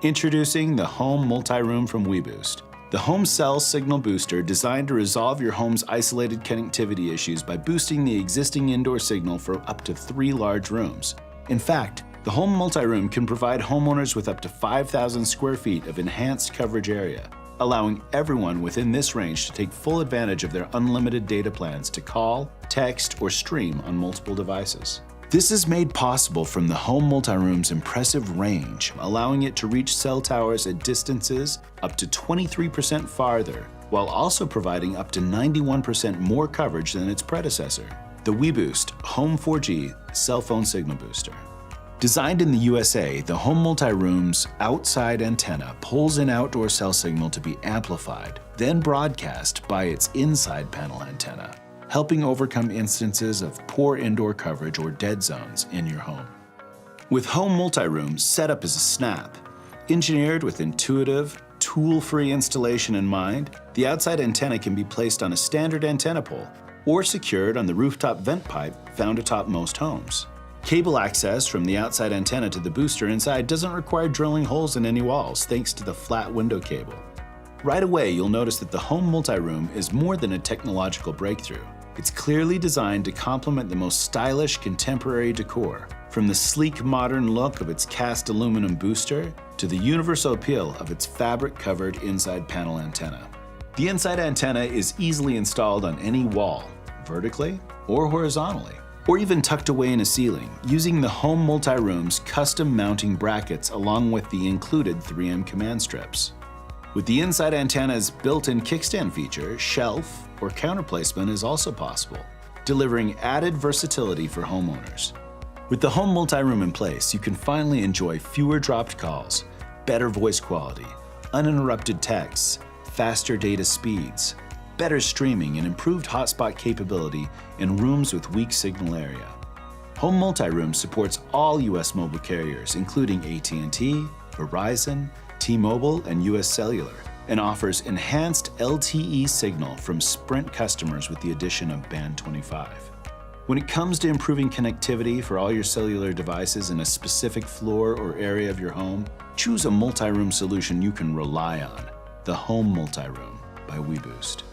Introducing the Home MultiRoom from WeBoost. The home cell signal booster designed to resolve your home's isolated connectivity issues by boosting the existing indoor signal for up to 3 large rooms. In fact, the Home MultiRoom can provide homeowners with up to 5,000 square feet of enhanced coverage area, allowing everyone within this range to take full advantage of their unlimited data plans to call, text, or stream on multiple devices. This is made possible from the Home MultiRoom's impressive range, allowing it to reach cell towers at distances up to 23% farther, while also providing up to 91% more coverage than its predecessor, the WeBoost Home 4G Cell Phone Signal Booster. Designed in the USA, the Home MultiRoom's outside antenna pulls in outdoor cell signal to be amplified, then broadcast by its inside panel antenna, helping overcome instances of poor indoor coverage or dead zones in your home. With Home MultiRoom, setup is a snap. Engineered with intuitive, tool-free installation in mind, the outside antenna can be placed on a standard antenna pole or secured on the rooftop vent pipe found atop most homes. Cable access from the outside antenna to the booster inside doesn't require drilling holes in any walls thanks to the flat window cable. Right away, you'll notice that the Home MultiRoom is more than a technological breakthrough. It's clearly designed to complement the most stylish contemporary decor, from the sleek modern look of its cast aluminum booster to the universal appeal of its fabric-covered inside panel antenna. The inside antenna is easily installed on any wall, vertically or horizontally, or even tucked away in a ceiling, using the Home MultiRoom's custom mounting brackets along with the included 3M command strips. With the inside antenna's built-in kickstand feature, shelf or counter placement is also possible, delivering added versatility for homeowners. With the Home MultiRoom in place, you can finally enjoy fewer dropped calls, better voice quality, uninterrupted texts, faster data speeds, better streaming, and improved hotspot capability in rooms with weak signal area. Home MultiRoom supports all US mobile carriers, including AT&T, Verizon, T-Mobile, and US Cellular, and offers enhanced LTE signal from Sprint customers with the addition of Band 25. When it comes to improving connectivity for all your cellular devices in a specific floor or area of your home, choose a multi-room solution you can rely on, the Home MultiRoom by WeBoost.